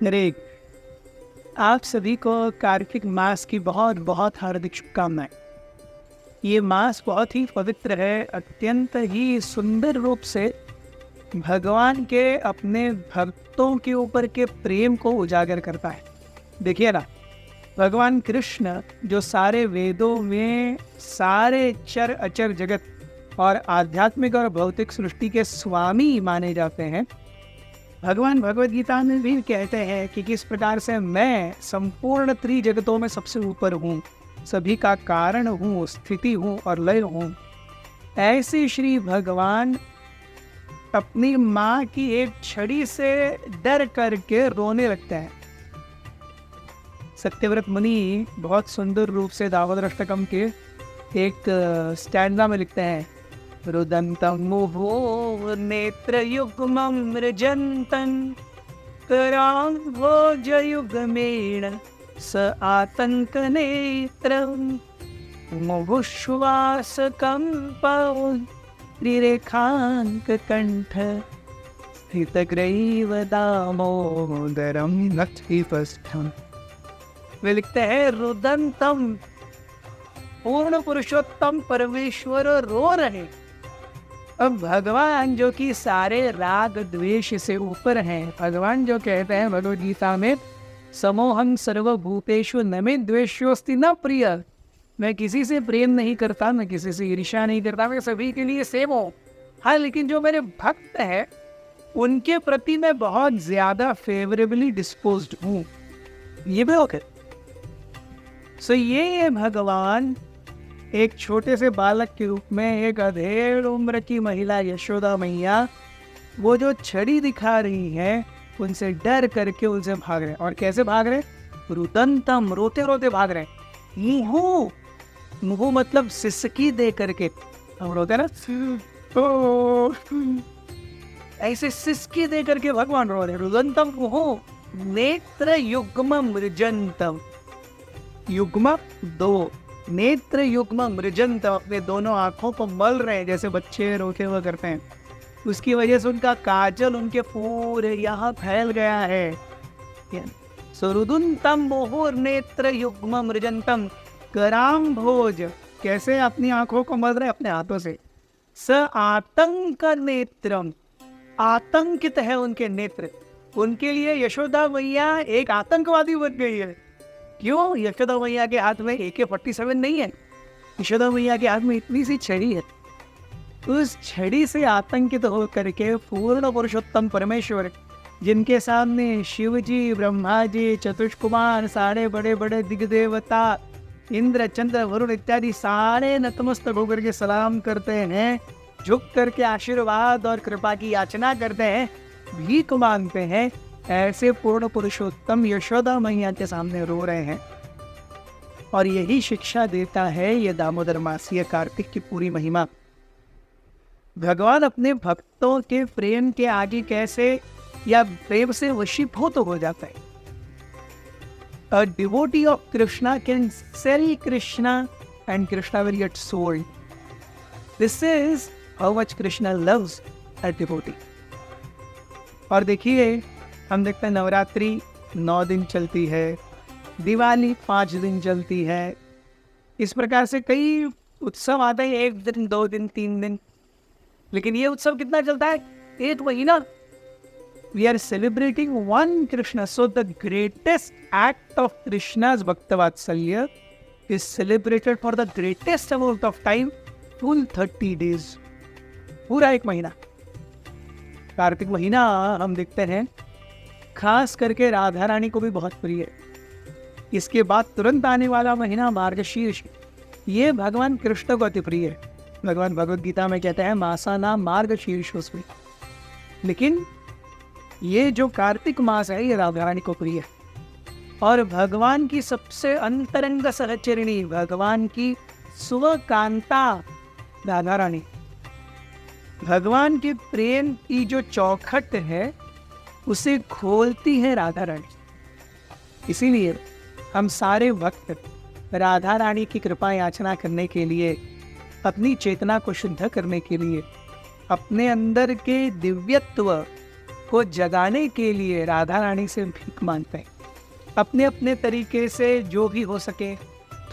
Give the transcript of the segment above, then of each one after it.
अरे, आप सभी को कार्तिक मास की बहुत बहुत हार्दिक शुभकामनाएं। ये मास बहुत ही पवित्र है, अत्यंत ही सुंदर रूप से भगवान के अपने भक्तों के ऊपर के प्रेम को उजागर करता है। देखिए ना, भगवान कृष्ण जो सारे वेदों में सारे चर अचर जगत और आध्यात्मिक और भौतिक सृष्टि के स्वामी माने जाते हैं, भगवान भगवद गीता में भी कहते हैं कि किस प्रकार से मैं संपूर्ण त्रिजगतों में सबसे ऊपर हूँ, सभी का कारण हूँ, स्थिति हूँ और लय हूँ। ऐसे श्री भगवान अपनी माँ की एक छड़ी से डर करके रोने लगते हैं। सत्यव्रत मुनि बहुत सुंदर रूप से दामोदर अष्टकम के एक स्टैंडा में लिखते हैं, रुदन्तं मुहुः नेत्रयुग्मं मृजन्तं कराम्भोजयुग्मेण स आतङ्कनेत्रं मुहुश्वासकम्पं त्रिरेखाङ्ककण्ठ स्थितग्रैव दामोदरं लक्ष्मीपस्थम्। वे लिखते हैं, रुदन्तम, पूर्ण पुरुषोत्तम परमेश्वर रो रहे। अब भगवान जो कि सारे राग द्वेष से ऊपर हैं, भगवान जो कहते हैं भगवद गीता में, समोहं सर्वभूतेषु न मे द्वेष्योस्ति न प्रिय, मैं किसी से प्रेम नहीं करता, मैं किसी से ईर्ष्या नहीं करता, मैं सभी के लिए सेम हूँ। हाँ, लेकिन जो मेरे भक्त हैं उनके प्रति मैं बहुत ज्यादा फेवरेबली डिस्पोज्ड हूँ। ये भी ओके। सो ये भगवान एक छोटे से बालक के रूप में एक अधेड़ उम्र की महिला यशोदा मैया, वो जो छड़ी दिखा रही है, उनसे डर करके उनसे भाग रहे। और कैसे भाग रहे? रुदंतम, रोते रोते भाग रहे। मुहु, मुहु मतलब सिसकी दे करके, हम रोते ना, ऐसे सिसकी दे करके भगवान रो रहे। रुदंतम मुहु नेत्र युग्म मृजंतम, युग्म दो, नेत्र युग्म मृजंत, अपने दोनों आंखों को मल रहे हैं जैसे बच्चे रोते हुए करते हैं। उसकी वजह से उनका काजल उनके पूरे यहाँ फैल गया है। सुरुदुंतम मुहुर नेत्र युग्म मृजंतम कराम भोज, कैसे अपनी आंखों को मल रहे हैं अपने हाथों से। स आतंक नेत्रम, आतंकित है उनके नेत्र। उनके लिए यशोदा मैया एक आतंकवादी बन गई है। क्यों? यशोदा मैया के हाथ में AK-47 नहीं है, यशोदा मैया के हाथ में इतनी सी छड़ी है। उस छड़ी से आतंकित होकर के पूर्ण पुरुषोत्तम परमेश्वर, जिनके सामने शिव जी, ब्रह्मा जी, चतुष्कुमार, सारे बड़े बड़े दिग्देवता, इंद्र, चंद्र, वरुण इत्यादि सारे नतमस्तक होकर के सलाम करते हैं, झुक करके आशीर्वाद और कृपा की याचना करते हैं, भीख मांगते हैं, ऐसे पूर्ण पुरुषोत्तम यशोदा मैया के सामने रो रहे हैं। और यही शिक्षा देता है ये दामोदर मास, ये कार्तिक की पूरी महिमा। भगवान अपने भक्तों के प्रेम के आगे कैसे या प्रेम से वशीभूत हो जाता है। A devotee of Krishna can sell Krishna and Krishna will get sold. This is how much Krishna loves a devotee. और देखिए, हम देखते हैं नवरात्रि 9 दिन चलती है, दिवाली 5 दिन चलती है। इस प्रकार से कई उत्सव आते हैं, 1 दिन, 2 दिन, 3 दिन। लेकिन ये उत्सव कितना चलता है? 1 महीना। We are celebrating one Krishna. So the greatest act of Krishna's Bhaktavatsalya is celebrated for the greatest amount of time, full 30 days. पूरा 1 महीना। कार्तिक महीना हम देखते हैं खास करके राधा रानी को भी बहुत प्रिय है। इसके बाद तुरंत आने वाला महीना मार्गशीर्ष, ये भगवान कृष्ण को अति प्रिय है। भगवान भगवद गीता में कहते हैं, मासा नाम मार्गशीर्षोस्मि। लेकिन ये जो कार्तिक मास है, ये राधा रानी को प्रिय है। और भगवान की सबसे अंतरंग सहचरिणी, भगवान की स्वकांता राधा रानी, भगवान के प्रेम की जो चौखट है उसे खोलती है राधा रानी। इसीलिए हम सारे भक्त राधा रानी की कृपा याचना करने के लिए, अपनी चेतना को शुद्ध करने के लिए, अपने अंदर के दिव्यत्व को जगाने के लिए राधा रानी से भीख मांगते हैं। अपने अपने तरीके से जो भी हो सके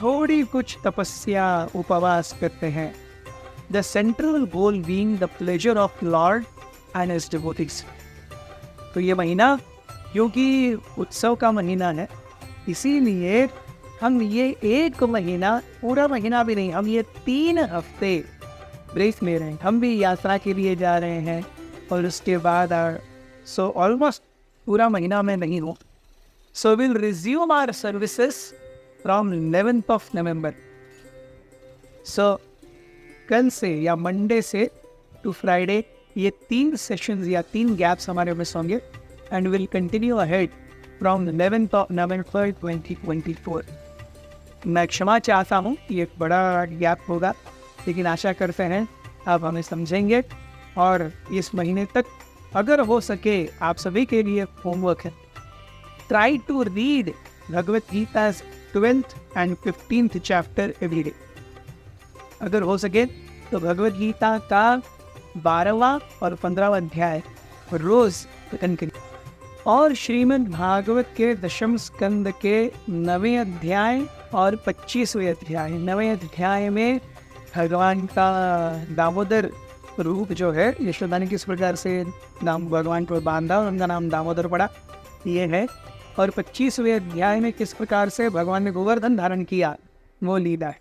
थोड़ी कुछ तपस्या उपवास करते हैं। The central goal being the pleasure of Lord and his devotees. तो ये महीना क्योंकि उत्सव का महीना है, इसीलिए हम ये एक महीना, पूरा महीना भी नहीं, हम ये 3 हफ्ते ब्रेक ले रहे हैं। हम भी यात्रा के लिए जा रहे हैं और उसके बाद सो ऑलमोस्ट पूरा महीना में नहीं हूँ। So will resume our services from 11th of November। So कल से या मंडे से टू फ्राइडे ये 3 सेशंस या 3 गैप्स हमारे मिस होंगे and will continue ahead from 11th of November 2024। मैं क्षमा चाहता हूँ, ये एक बड़ा गैप होगा, लेकिन आशा करते हैं आप हमें समझेंगे। और इस महीने तक अगर हो सके आप सभी के लिए होमवर्क है, try to read Bhagavad Gita 12th and 15th chapter every day. अगर हो सके तो भगवत गीता का 12वां और 15वां अध्याय रोज पठन करिए। और श्रीमद् भागवत के 10वें स्कंद के 9वें अध्याय और 25वें अध्याय, 9वें अध्याय में भगवान का दामोदर रूप जो है, यशोदा ने किस प्रकार से नाम भगवान को बांधा और उनका नाम दामोदर पड़ा, ये है। और 25वें अध्याय में किस प्रकार से भगवान ने गोवर्धन धारण किया, वो लीला है।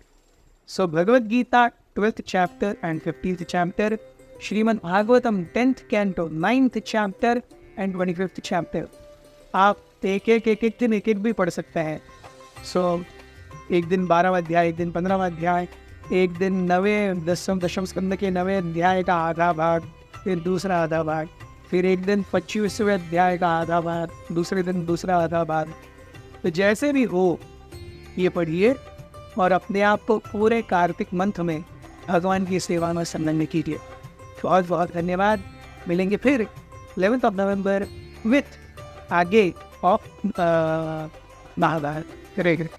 So Bhagavad Gita 12th chapter and 15th chapter, Srimad Bhagavatam 10th canto 9th chapter and 25th chapter. आप एक दिन एक भी पढ़ सकते हैं। सो एक दिन 12वां अध्याय, एक दिन 15वां अध्याय, एक दिन 10वें स्कंद के 9वें अध्याय का आधा भाग, फिर दूसरा आधा भाग, फिर एक दिन 25वें अध्याय का आधा भाग, दूसरे दिन दूसरा आधा भाग। तो जैसे भी हो ये पढ़िए और अपने आप को पूरे कार्तिक मंथ में भगवान की सेवा में संलग्न कीजिए। बहुत बहुत धन्यवाद। मिलेंगे फिर 11th of November विथ आगे ऑफ महाभारत। हरे कृष्ण।